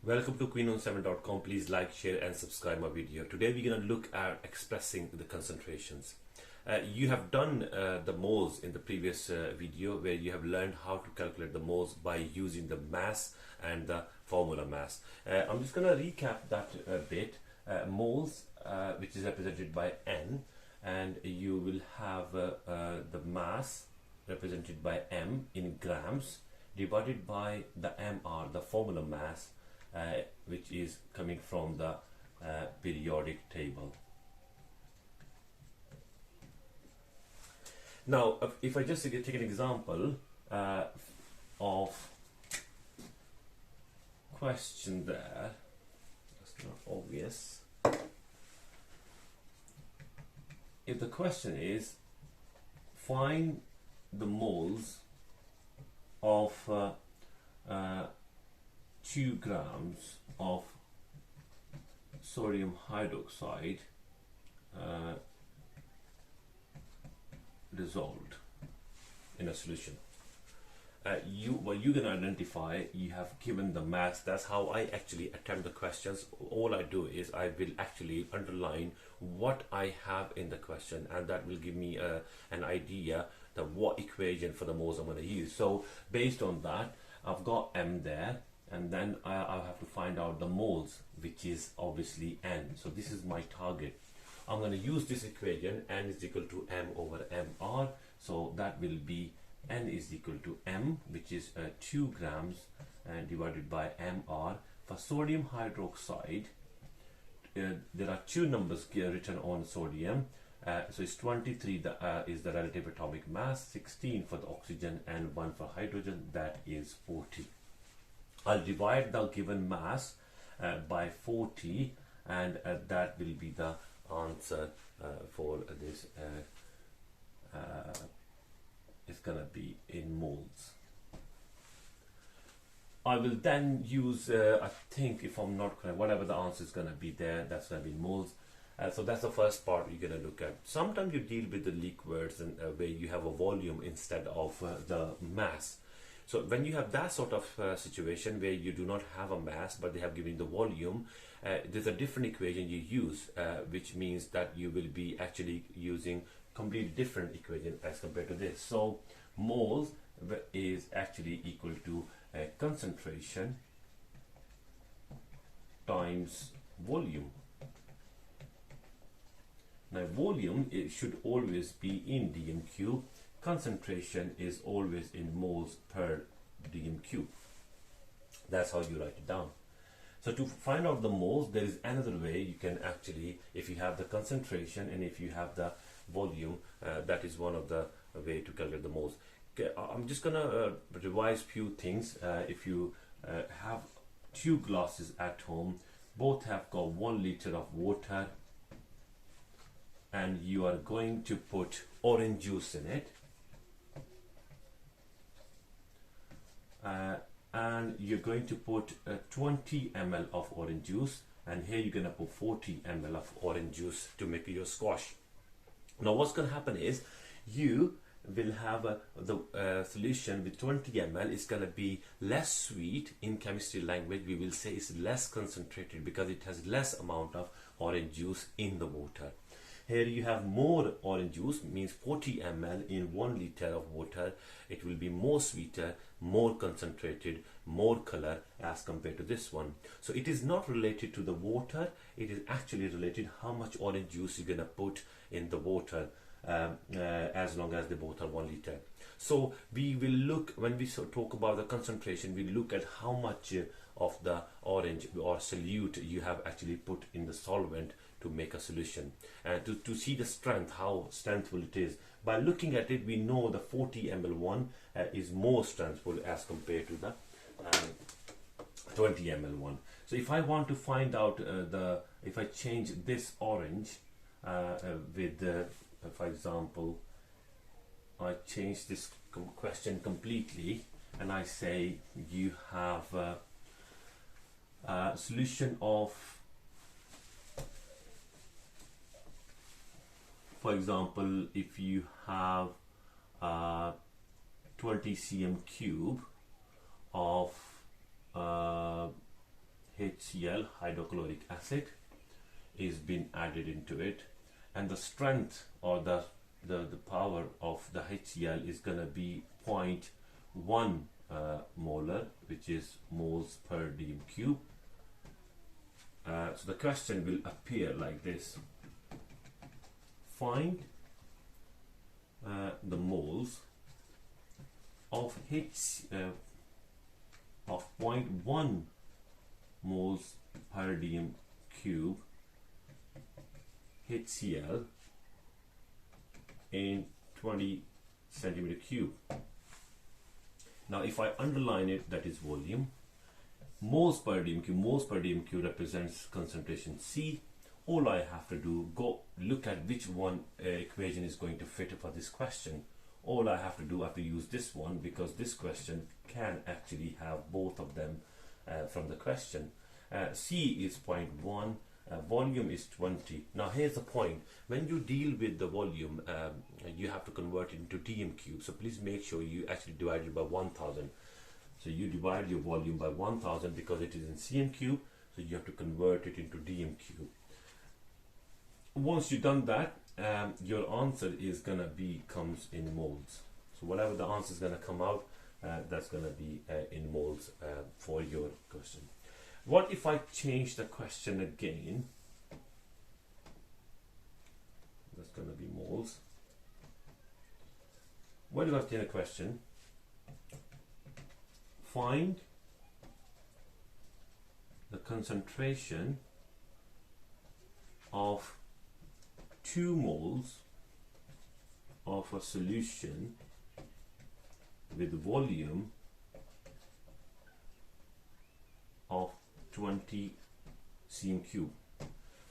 Welcome to queenon7.com. Please like, share and subscribe my video. Today we're going to look at expressing the concentrations. You have done the moles in the previous video where you have learned how to calculate the moles by using the mass and the formula mass. I'm just going to recap that a bit. Moles, which is represented by N, and you will have the mass represented by M in grams divided by the MR, the formula mass, which is coming from the periodic table. Now, if I just take an example of question there, that's not obvious. If the question is find the moles of 2 grams of sodium hydroxide dissolved in a solution. What you're going to identify, you have given the mass. That's how I actually attempt the questions. All I do is I will actually underline what I have in the question, and that will give me an idea that what equation for the moles I'm going to use. So based on that, I've got M there, and then I'll have to find out the moles, which is obviously N. So this is my target. I'm going to use this equation, N is equal to M over MR. So that will be N is equal to M, which is 2 grams divided by MR. For sodium hydroxide, there are 2 numbers here written on sodium. So it's 23 is the relative atomic mass, 16 for the oxygen, and 1 for hydrogen, that is 40. I'll divide the given mass by 40, and that will be the answer for this. It's gonna be in moles. I will then use, I think, if I'm not correct, whatever the answer is gonna be there, that's gonna be in moles. So that's the first part you're gonna look at. Sometimes you deal with the liquids and where you have a volume instead of the mass. So when you have that sort of situation where you do not have a mass but they have given the volume, there's a different equation you use, which means that you will be actually using completely different equation as compared to this. So moles is actually equal to concentration times volume. Now volume, it should always be in dm cube. Concentration is always in moles per dm cube. That's how you write it down. So to find out the moles, there is another way you can actually, if you have the concentration and if you have the volume, that is one of the way to calculate the moles. Okay, I'm just gonna revise few things. If you have 2 glasses at home, both have got 1 liter of water, and you are going to put orange juice in it, and you're going to put 20 ml of orange juice, and here you're going to put 40 ml of orange juice to make your squash. Now what's going to happen is you will have the solution with 20 ml is going to be less sweet. In chemistry language we will say it's less concentrated because it has less amount of orange juice in the water. Here you have more orange juice, means 40 ml in 1 liter of water. It will be more sweeter, more concentrated, more color as compared to this one. So it is not related to the water, it is actually related how much orange juice you're gonna put in the water, as long as they both are 1 liter. So we will look, when we talk about the concentration, we look at how much of the orange or solute you have actually put in the solvent to make a solution, and to see the strength, how strengthful it is. By looking at it, we know the 40 ml one is more strengthful as compared to the 20 ml one. So if I want to find out if I change this orange with for example, I change this question completely and I say you have a solution of, for example, if you have 20 cm cube of HCl, hydrochloric acid, is being added into it, and the strength or the power of the HCl is going to be 0.1 molar, which is moles per dm cube. So the question will appear like this: find the moles of of 0.1 moles per dm cube HCl in 20 centimeter cube. Now if I underline it, that is volume. Moles per dm cube represents concentration C. All I have to do, go look at which one equation is going to fit for this question. All I have to do, I have to use this one, because this question can actually have both of them from the question. C is 0.1, volume is 20. Now here's the point: when you deal with the volume, you have to convert it into dm cube. So please make sure you actually divide it by 1000. So you divide your volume by 1000 because it is in cm cube, so you have to convert it into dm cube. Once you've done that, your answer is gonna be comes in moles. So whatever the answer is gonna come out, that's gonna be in moles for your question. What if I change the question again? That's gonna be moles. What if I change the question? Find the concentration of 2 moles of a solution with volume of 20 cm cube.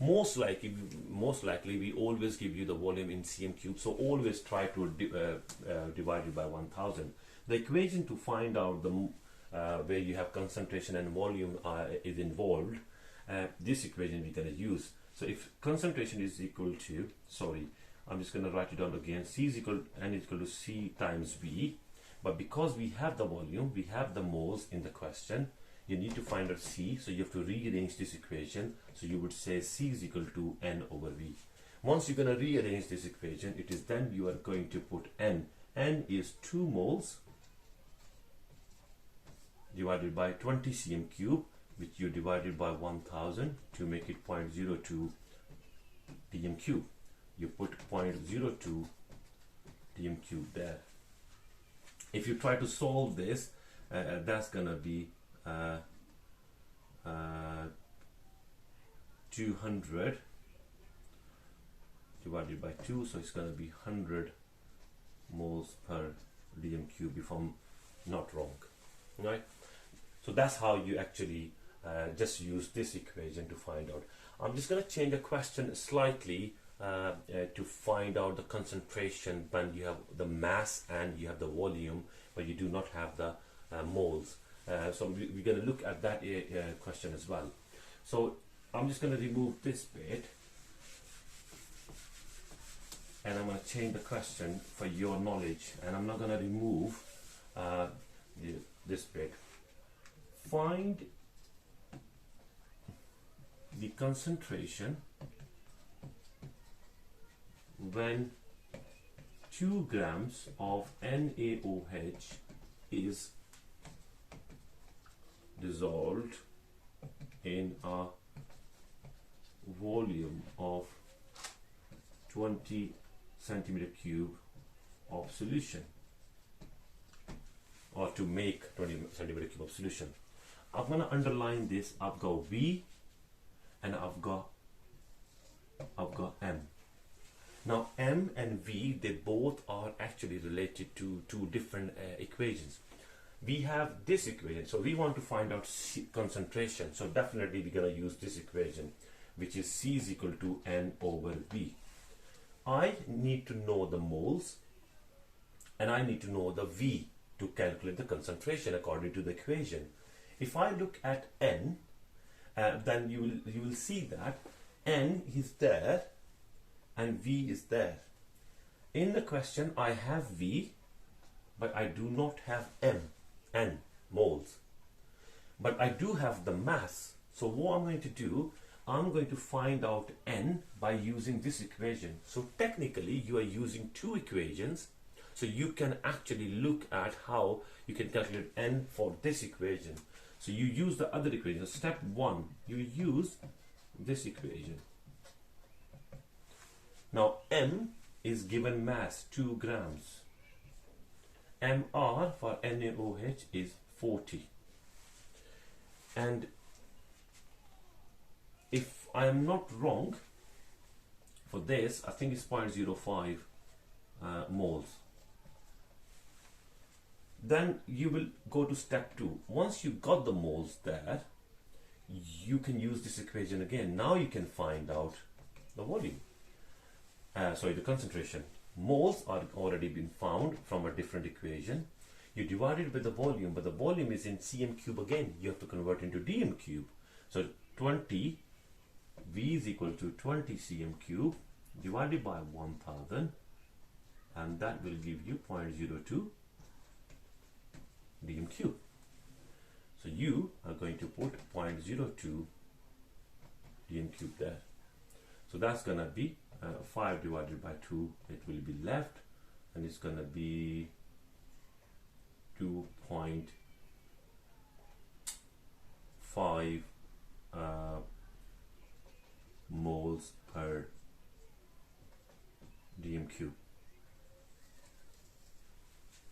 Most likely we always give you the volume in cm cube, so always try to divide it by 1000. The equation to find out the where you have concentration and volume is involved, this equation we're going to use. So if concentration is equal to, I'm just going to write it down again. C is equal N is equal to C times V. But because we have the volume, we have the moles in the question, you need to find out C. So you have to rearrange this equation. So you would say C is equal to N over V. Once you're going to rearrange this equation, it is then you are going to put N. N is 2 moles divided by 20 cm cube, which you divided by 1000 to make it 0.02 dm cube. You put 0.02 dm cube there. If you try to solve this, that's gonna be 200 divided by 2, so it's gonna be 100 moles per dm cube, if I'm not wrong, right? So that's how you actually just use this equation to find out. I'm just going to change the question slightly to find out the concentration when you have the mass and you have the volume, but you do not have the moles. So we're going to look at that question as well. So I'm just going to remove this bit, and I'm going to change the question for your knowledge, and I'm not going to remove this bit. Find the concentration when 2 grams of NaOH is dissolved in a volume of 20 centimeter cube of solution, or to make 20 centimeter cube of solution. I'm going to underline this. I've got V and I've got M. Now M and V, they both are actually related to 2 different equations. We have this equation, so we want to find out concentration, so definitely we're going to use this equation, which is C is equal to N over V. I need to know the moles and I need to know the V to calculate the concentration according to the equation. If I look at N, then you will see that N is there and V is there. In the question I have V, but I do not have N moles. But I do have the mass, So what I'm going to do, I'm going to find out n by using this equation. So technically you are using two equations, so you can actually look at how you can calculate n for this equation. So you use the other equation. Step 1, you use this equation. Now m is given mass 2 grams. mr for NaOH is 40. And if I am not wrong, for this, I think it's 0.05 moles. Then you will go to step 2. Once you got the moles there, you can use this equation again. Now you can find out the volume. The concentration. Moles are already been found from a different equation. You divide it with the volume, but the volume is in cm cube again. You have to convert into dm cube. So 20 V is equal to 20 cm cube divided by 1000, and that will give you 0.02 dm cube. So you are going to put 0.02 dm cube there. So that's going to be 5 divided by 2, it will be left, and it's going to be 2.5 moles per dm cube.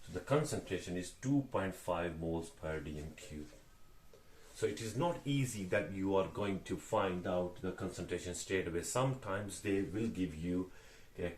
So the concentration is 2.5 moles per dm cube. So it is not easy that you are going to find out the concentration straight away. Sometimes they will give you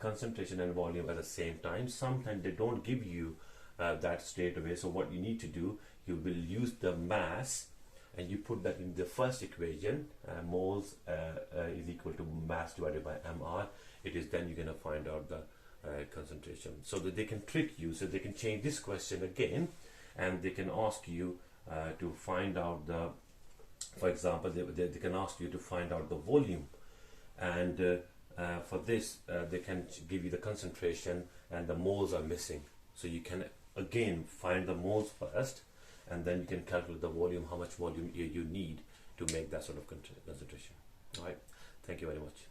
concentration and volume at the same time. Sometimes they don't give you that straight away. So what you need to do, you will use the mass and you put that in the first equation. Moles is equal to mass divided by mr. It is then you're going to find out the concentration. So that they can trick you. So they can change this question again, and they can ask you to find out the, for example, they can ask you to find out the volume, and for this they can give you the concentration and the moles are missing. So you can again find the moles first, and then you can calculate the volume, how much volume you need to make that sort of concentration. All right, thank you very much.